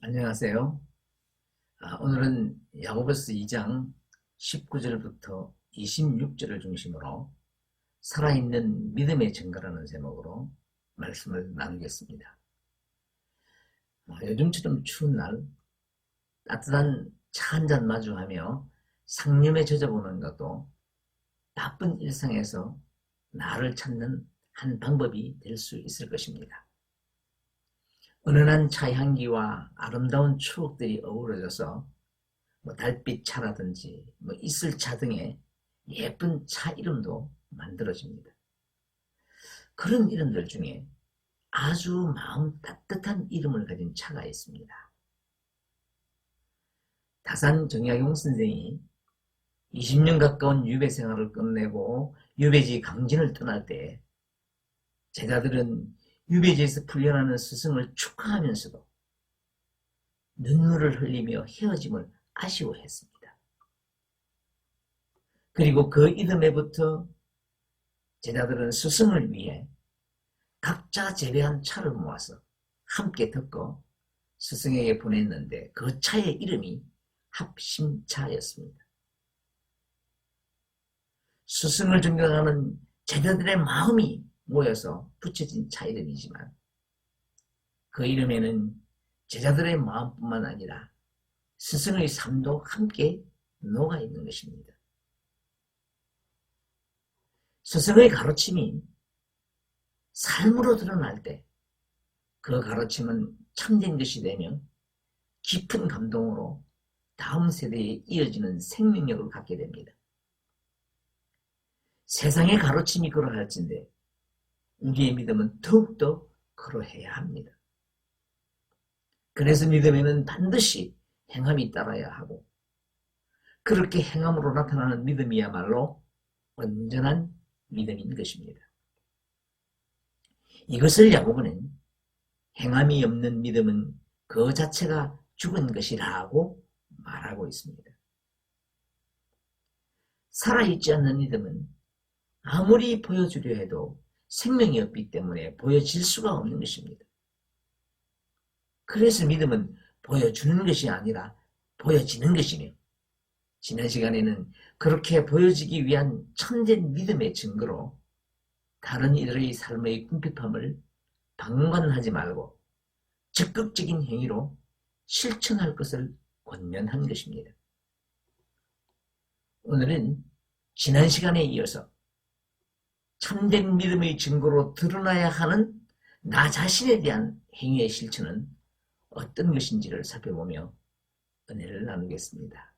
안녕하세요. 오늘은 야고보스 2장 19절부터 26절을 중심으로 살아있는 믿음의 증거라는 제목으로 말씀을 나누겠습니다. 요즘처럼 추운 날 따뜻한 차 한 잔 마주하며 상념에 젖어보는 것도 바쁜 일상에서 나를 찾는 한 방법이 될 수 있을 것입니다. 은은한 차 향기와 아름다운 추억들이 어우러져서 달빛 차라든지 이슬차 등의 예쁜 차 이름도 만들어집니다. 그런 이름들 중에 아주 마음 따뜻한 이름을 가진 차가 있습니다. 다산 정약용 선생이 20년 가까운 유배 생활을 끝내고 유배지 강진을 떠날 때 제자들은 유배지에서 풀려나는 스승을 축하하면서도 눈물을 흘리며 헤어짐을 아쉬워했습니다. 그리고 그 이듬해부터 제자들은 스승을 위해 각자 재배한 차를 모아서 함께 듣고 스승에게 보냈는데 그 차의 이름이 합심차였습니다. 스승을 존경하는 제자들의 마음이 모여서 붙여진 차 이름이지만 그 이름에는 제자들의 마음뿐만 아니라 스승의 삶도 함께 녹아있는 것입니다. 스승의 가르침이 삶으로 드러날 때 그 가르침은 참된 것이 되며 깊은 감동으로 다음 세대에 이어지는 생명력을 갖게 됩니다. 세상의 가르침이 그러할진데 우리의 믿음은 더욱더 그러해야 합니다. 그래서 믿음에는 반드시 행함이 따라야 하고 그렇게 행함으로 나타나는 믿음이야말로 온전한 믿음인 것입니다. 이것을 야고보는 행함이 없는 믿음은 그 자체가 죽은 것이라고 말하고 있습니다. 살아있지 않는 믿음은 아무리 보여주려 해도 생명이 없기 때문에 보여질 수가 없는 것입니다. 그래서 믿음은 보여주는 것이 아니라 보여지는 것이며 지난 시간에는 그렇게 보여지기 위한 참된 믿음의 증거로 다른 이들의 삶의 궁핍함을 방관하지 말고 적극적인 행위로 실천할 것을 권면한 것입니다. 오늘은 지난 시간에 이어서 참된 믿음의 증거로 드러나야 하는 나 자신에 대한 행위의 실천은 어떤 것인지를 살펴보며 은혜를 나누겠습니다.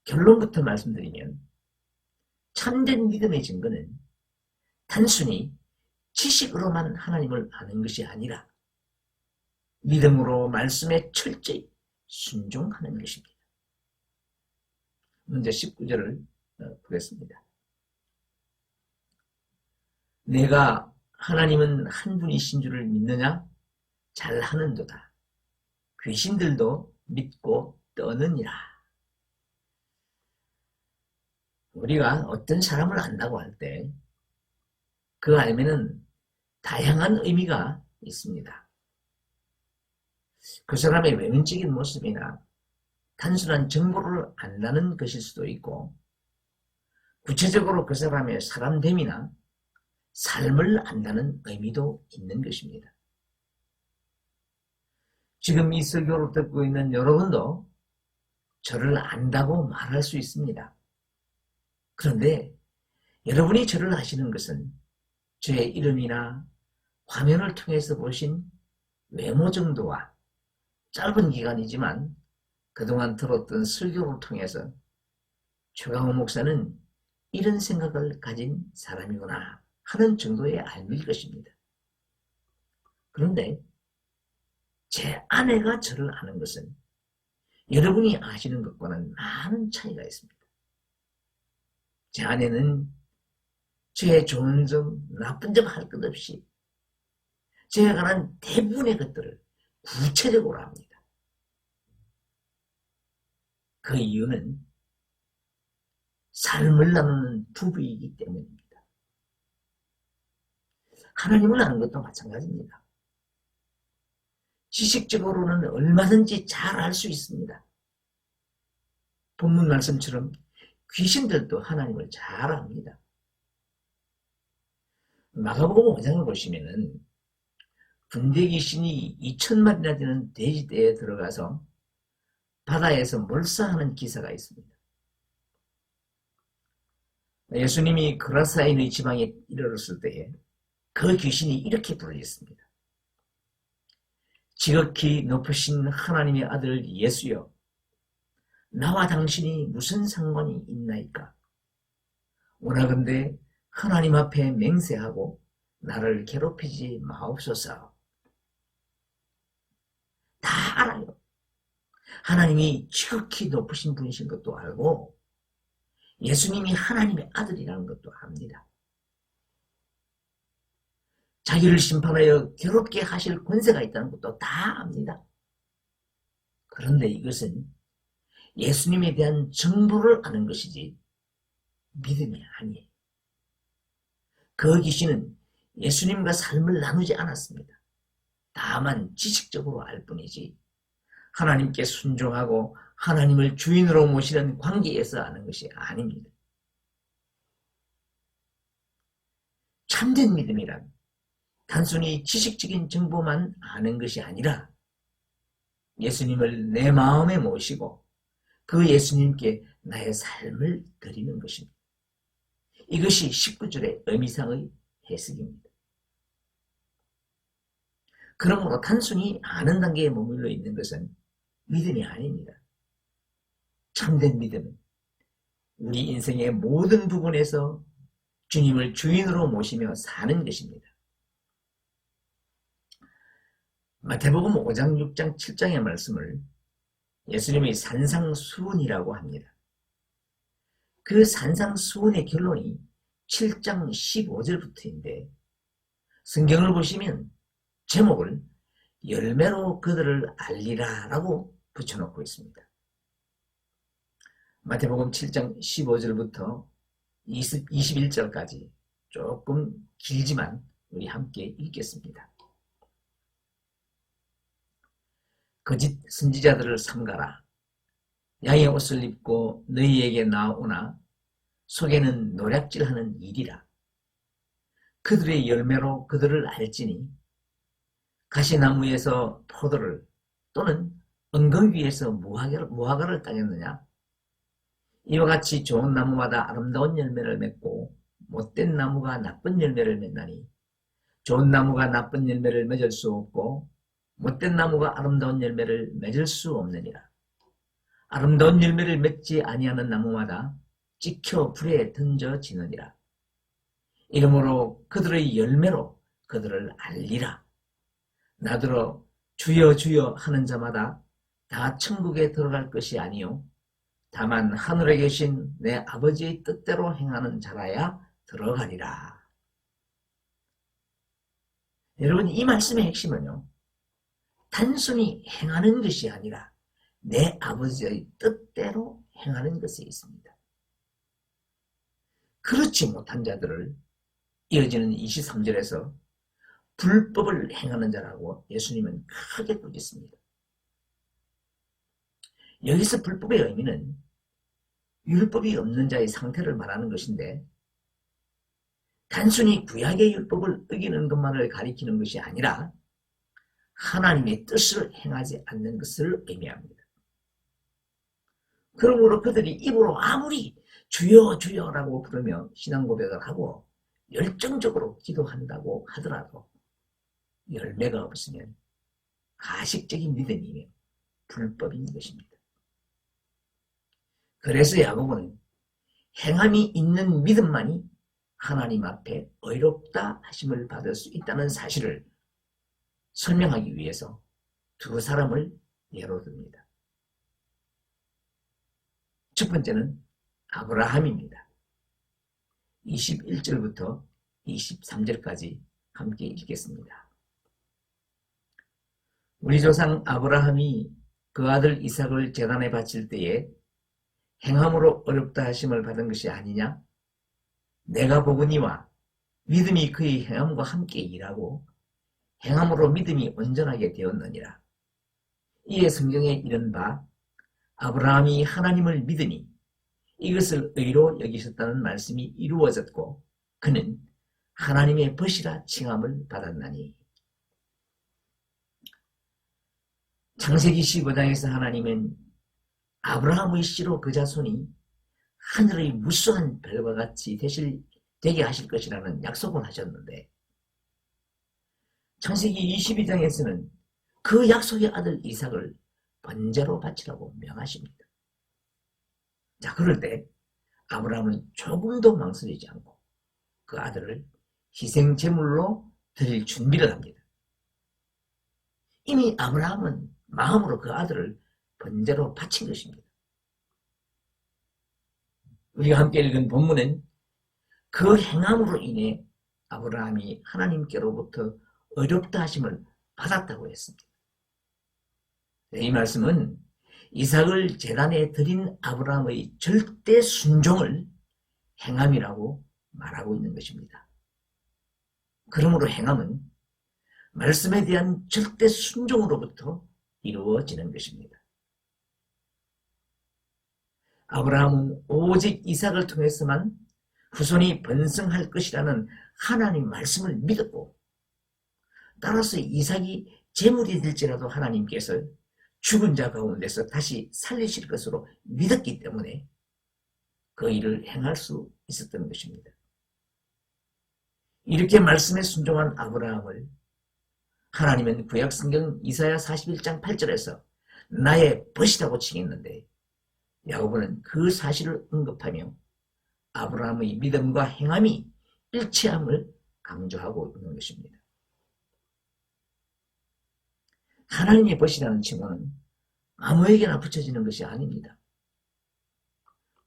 결론부터 말씀드리면 참된 믿음의 증거는 단순히 지식으로만 하나님을 아는 것이 아니라 믿음으로 말씀에 철저히 순종하는 것입니다. 먼저 19절을 보겠습니다. 내가 하나님은 한 분이신 줄을 믿느냐? 잘하는도다. 귀신들도 믿고 떠느니라. 우리가 어떤 사람을 안다고 할 때 그 알면은 다양한 의미가 있습니다. 그 사람의 외면적인 모습이나 단순한 정보를 안다는 것일 수도 있고 구체적으로 그 사람의 사람됨이나 삶을 안다는 의미도 있는 것입니다. 지금 이 설교를 듣고 있는 여러분도 저를 안다고 말할 수 있습니다. 그런데 여러분이 저를 아시는 것은 저의 이름이나 화면을 통해서 보신 외모 정도와 짧은 기간이지만 그동안 들었던 설교를 통해서 최강호 목사는 이런 생각을 가진 사람이구나 하는 정도의 알밀 것입니다. 그런데 제 아내가 저를 아는 것은 여러분이 아시는 것과는 많은 차이가 있습니다. 제 아내는 제 좋은 점, 나쁜 점 할 것 없이 제가 관한 대부분의 것들을 구체적으로 합니다. 그 이유는 삶을 나누는 부부이기 때문입니다. 하나님을 아는 것도 마찬가지입니다. 지식적으로는 얼마든지 잘 알 수 있습니다. 본문 말씀처럼 귀신들도 하나님을 잘 압니다. 마가복음 5장을 보시면은 군대 귀신이 2,000마리나 되는 돼지떼에 들어가서 바다에서 몰사하는 기사가 있습니다. 예수님이 그라사인의 지방에 이르렀을 때에 그 귀신이 이렇게 부르짖습니다. 지극히 높으신 하나님의 아들 예수여, 나와 당신이 무슨 상관이 있나이까? 원하건대 하나님 앞에 맹세하고 나를 괴롭히지 마옵소서. 다 알아요. 하나님이 지극히 높으신 분이신 것도 알고 예수님이 하나님의 아들이라는 것도 압니다. 자기를 심판하여 괴롭게 하실 권세가 있다는 것도 다 압니다. 그런데 이것은 예수님에 대한 정보를 아는 것이지 믿음이 아니에요. 그 귀신은 예수님과 삶을 나누지 않았습니다. 다만 지식적으로 알 뿐이지 하나님께 순종하고 하나님을 주인으로 모시는 관계에서 아는 것이 아닙니다. 참된 믿음이란 단순히 지식적인 정보만 아는 것이 아니라 예수님을 내 마음에 모시고 그 예수님께 나의 삶을 드리는 것입니다. 이것이 19절의 의미상의 해석입니다. 그러므로 단순히 아는 단계에 머물러 있는 것은 믿음이 아닙니다. 참된 믿음은 우리 인생의 모든 부분에서 주님을 주인으로 모시며 사는 것입니다. 마태복음 5장, 6장, 7장의 말씀을 예수님의 산상수훈이라고 합니다. 그 산상수훈의 결론이 7장 15절부터인데 성경을 보시면 제목을 열매로 그들을 알리라 라고 붙여놓고 있습니다. 마태복음 7장 15절부터 21절까지 조금 길지만 우리 함께 읽겠습니다. 거짓 선지자들을 삼가라. 양의 옷을 입고 너희에게 나오나 속에는 노략질하는 일이라. 그들의 열매로 그들을 알지니 가시나무에서 포도를 또는 엉겅퀴에서 무화과를 따겠느냐? 이와 같이 좋은 나무마다 아름다운 열매를 맺고 못된 나무가 나쁜 열매를 맺나니 좋은 나무가 나쁜 열매를 맺을 수 없고 못된 나무가 아름다운 열매를 맺을 수 없느니라. 아름다운 열매를 맺지 아니하는 나무마다 찍혀 불에 던져지느니라. 이러므로 그들의 열매로 그들을 알리라. 나더러 주여 주여 하는 자마다 다 천국에 들어갈 것이 아니요 다만 하늘에 계신 내 아버지의 뜻대로 행하는 자라야 들어가리라. 여러분, 이 말씀의 핵심은요, 단순히 행하는 것이 아니라 내 아버지의 뜻대로 행하는 것에 있습니다. 그렇지 못한 자들을 이어지는 23절에서 불법을 행하는 자라고 예수님은 크게 꾸짖습니다. 여기서 불법의 의미는 율법이 없는 자의 상태를 말하는 것인데 단순히 구약의 율법을 어기는 것만을 가리키는 것이 아니라 하나님의 뜻을 행하지 않는 것을 의미합니다. 그러므로 그들이 입으로 아무리 주여 주여라고 부르며 신앙 고백을 하고 열정적으로 기도한다고 하더라도 열매가 없으면 가식적인 믿음이며 불법인 것입니다. 그래서 야고보는 행함이 있는 믿음만이 하나님 앞에 의롭다 하심을 받을 수 있다는 사실을 설명하기 위해서 두 사람을 예로 듭니다. 첫 번째는 아브라함입니다. 21절부터 23절까지 함께 읽겠습니다. 우리 조상 아브라함이 그 아들 이삭을 제단에 바칠 때에 행함으로 어렵다 하심을 받은 것이 아니냐? 내가 보거니와 믿음이 그의 행함과 함께 일하고 행함으로 믿음이 온전하게 되었느니라. 이에 성경에 이른 바 아브라함이 하나님을 믿으니 이것을 의로 여기셨다는 말씀이 이루어졌고 그는 하나님의 벗이라 칭함을 받았나니. 창세기 15장에서 하나님은 아브라함의 씨로 그 자손이 하늘의 무수한 별과 같이 되게 하실 것이라는 약속을 하셨는데 창세기 22장에서는 그 약속의 아들 이삭을 번제로 바치라고 명하십니다. 자, 그럴 때 아브라함은 조금도 망설이지 않고 그 아들을 희생제물로 드릴 준비를 합니다. 이미 아브라함은 마음으로 그 아들을 번제로 바친 것입니다. 우리가 함께 읽은 본문은 그 행함으로 인해 아브라함이 하나님께로부터 어렵다 하심을 받았다고 했습니다. 이 말씀은 이삭을 제단에 드린 아브라함의 절대 순종을 행함이라고 말하고 있는 것입니다. 그러므로 행함은 말씀에 대한 절대 순종으로부터 이루어지는 것입니다. 아브라함은 오직 이삭을 통해서만 후손이 번성할 것이라는 하나님의 말씀을 믿었고 따라서 이삭이 제물이 될지라도 하나님께서 죽은 자 가운데서 다시 살리실 것으로 믿었기 때문에 그 일을 행할 수 있었던 것입니다. 이렇게 말씀에 순종한 아브라함을 하나님은 구약성경 이사야 41장 8절에서 나의 벗이라고 칭했는데 야고보는 그 사실을 언급하며 아브라함의 믿음과 행함이 일치함을 강조하고 있는 것입니다. 하나님의 벗이라는 칭호는 아무에게나 붙여지는 것이 아닙니다.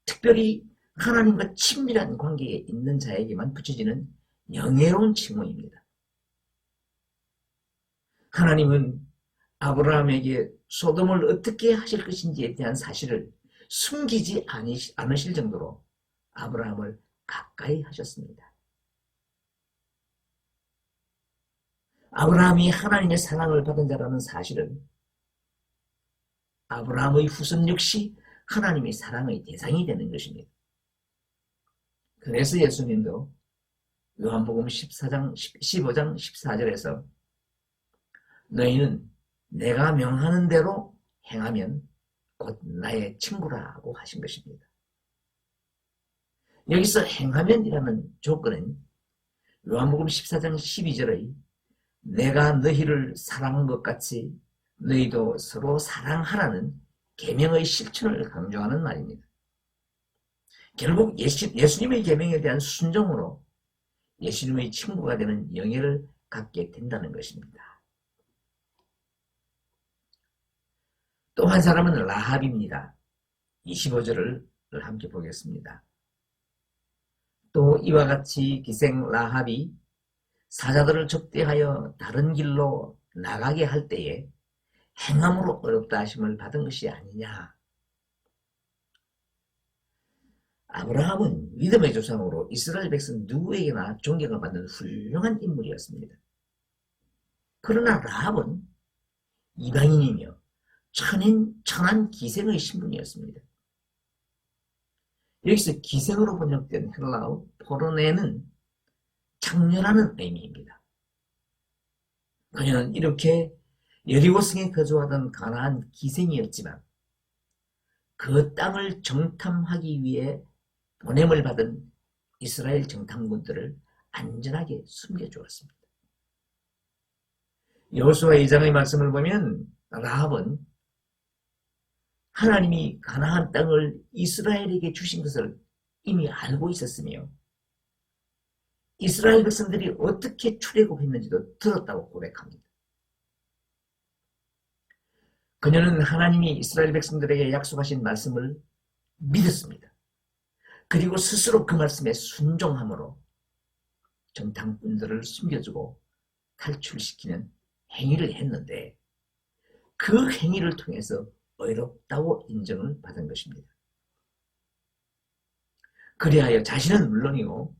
특별히 하나님과 친밀한 관계에 있는 자에게만 붙여지는 영예로운 칭호입니다. 하나님은 아브라함에게 소돔을 어떻게 하실 것인지에 대한 사실을 숨기지 않으실 정도로 아브라함을 가까이 하셨습니다. 아브라함이 하나님의 사랑을 받은 자라는 사실은 아브라함의 후손 역시 하나님의 사랑의 대상이 되는 것입니다. 그래서 예수님도 요한복음 15장 14절에서 너희는 내가 명하는 대로 행하면 곧 나의 친구라고 하신 것입니다. 여기서 행하면이라는 조건은 요한복음 14장 12절의 내가 너희를 사랑한 것 같이 너희도 서로 사랑하라는 계명의 실천을 강조하는 말입니다. 결국 예수님의 계명에 대한 순종으로 예수님의 친구가 되는 영예를 갖게 된다는 것입니다. 또 한 사람은 라합입니다. 25절을 함께 보겠습니다. 또 이와 같이 기생 라합이 사자들을 접대하여 다른 길로 나가게 할 때에 행함으로 어렵다 하심을 받은 것이 아니냐. 아브라함은 믿음의 조상으로 이스라엘 백성 누구에게나 존경을 받는 훌륭한 인물이었습니다. 그러나 라합은 이방인이며 천한 기생의 신분이었습니다. 여기서 기생으로 번역된 헬라어 포르네는 창녀라는 의미입니다. 그녀는 이렇게 여리고성에 거주하던 가나안 기생이었지만 그 땅을 정탐하기 위해 보냄을 받은 이스라엘 정탐꾼들을 안전하게 숨겨주었습니다. 여호수아 2장의 말씀을 보면 라합은 하나님이 가나안 땅을 이스라엘에게 주신 것을 이미 알고 있었으며 이스라엘 백성들이 어떻게 출애굽했는지도 들었다고 고백합니다. 그녀는 하나님이 이스라엘 백성들에게 약속하신 말씀을 믿었습니다. 그리고 스스로 그 말씀에 순종함으로 정탐꾼들을 숨겨주고 탈출시키는 행위를 했는데 그 행위를 통해서 어렵다고 인정을 받은 것입니다. 그리하여 자신은 물론이고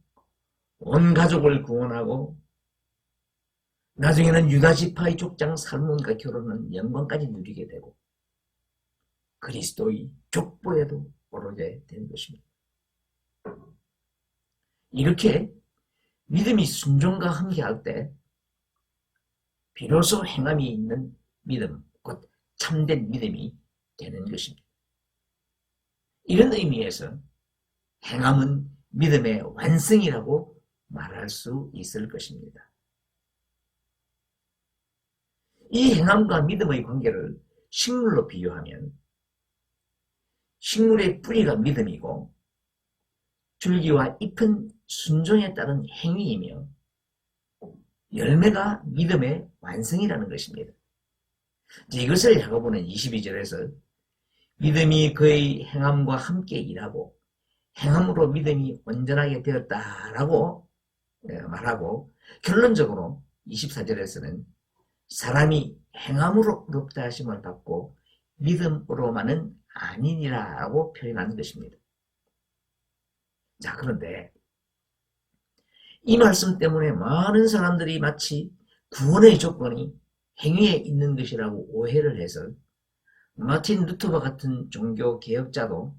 온 가족을 구원하고 나중에는 유다 지파의 족장 살몬과 결혼한 영광까지 누리게 되고 그리스도의 족보에도 오르게 된 것입니다. 이렇게 믿음이 순종과 함께할 때 비로소 행함이 있는 믿음, 곧 참된 믿음이 되는 것입니다. 이런 의미에서 행함은 믿음의 완성이라고 말할 수 있을 것입니다. 이 행함과 믿음의 관계를 식물로 비유하면 식물의 뿌리가 믿음이고 줄기와 잎은 순종에 따른 행위이며 열매가 믿음의 완성이라는 것입니다. 이것을 야고보는 22절에서 믿음이 그의 행함과 함께 일하고 행함으로 믿음이 온전하게 되었다라고 말하고 결론적으로 24절에서는 사람이 행함으로 의롭다 하심을 받고 믿음으로만은 아니니라라고 표현하는 것입니다. 자, 그런데 이 말씀 때문에 많은 사람들이 마치 구원의 조건이 행위에 있는 것이라고 오해를 해서 마틴 루터와 같은 종교 개혁자도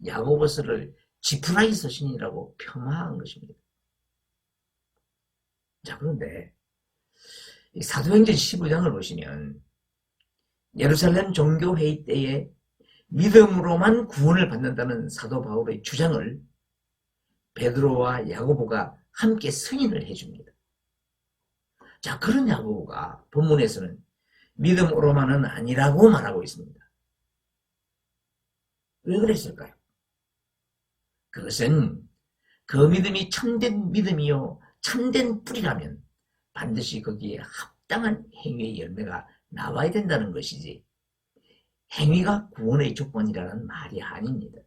야고보서를 지푸라기 서신이라고 폄하한 것입니다. 자, 그런데 사도행전 15장을 보시면 예루살렘 종교회의 때에 믿음으로만 구원을 받는다는 사도 바울의 주장을 베드로와 야고보가 함께 승인을 해줍니다. 자, 그런 야고보가 본문에서는 믿음으로만은 아니라고 말하고 있습니다. 왜 그랬을까요? 그것은 그 믿음이 참된 믿음이요 참된 뿌리라면 반드시 거기에 합당한 행위의 열매가 나와야 된다는 것이지 행위가 구원의 조건이라는 말이 아닙니다.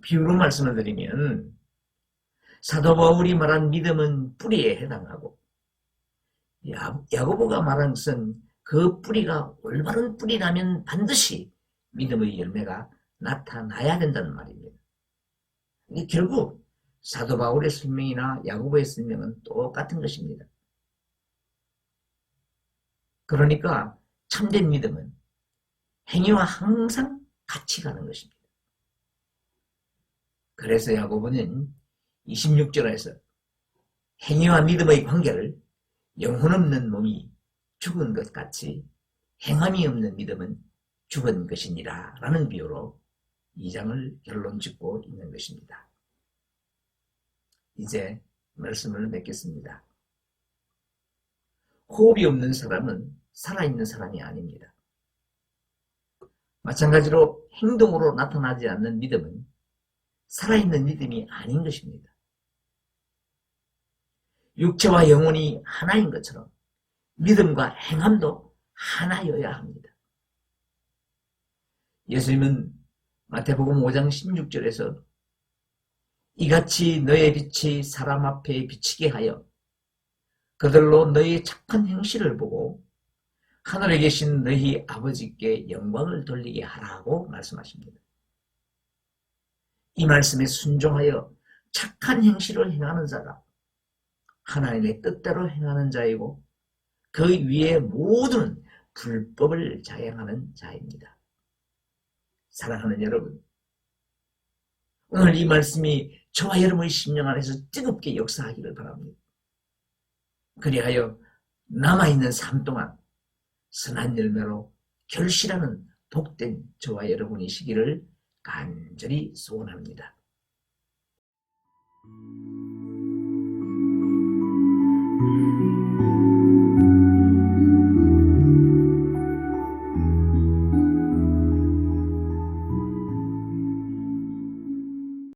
비유로 말씀을 드리면 사도 바울이 말한 믿음은 뿌리에 해당하고 야고보가 말한 것은 그 뿌리가 올바른 뿌리라면 반드시 믿음의 열매가 나타나야 된다는 말입니다. 결국 사도 바울의 설명이나 야고보의 설명은 똑같은 것입니다. 그러니까 참된 믿음은 행위와 항상 같이 가는 것입니다. 그래서 야고보는 26절에서 행위와 믿음의 관계를 영혼 없는 몸이 죽은 것 같이 행함이 없는 믿음은 죽은 것이니라 라는 비유로 2장을 결론 짓고 있는 것입니다. 이제 말씀을 맺겠습니다. 호흡이 없는 사람은 살아있는 사람이 아닙니다. 마찬가지로 행동으로 나타나지 않는 믿음은 살아있는 믿음이 아닌 것입니다. 육체와 영혼이 하나인 것처럼 믿음과 행함도 하나여야 합니다. 예수님은 마태복음 5장 16절에서 이같이 너의 빛이 사람 앞에 비치게 하여 그들로 너의 착한 행실을 보고 하늘에 계신 너희 아버지께 영광을 돌리게 하라고 말씀하십니다. 이 말씀에 순종하여 착한 행실을 행하는 자가 하나님의 뜻대로 행하는 자이고 그 위에 모든 불법을 자행하는 자입니다. 사랑하는 여러분, 오늘 이 말씀이 저와 여러분의 심령 안에서 뜨겁게 역사하기를 바랍니다. 그리하여 남아있는 삶 동안 선한 열매로 결실하는 복된 저와 여러분이시기를 간절히 소원합니다.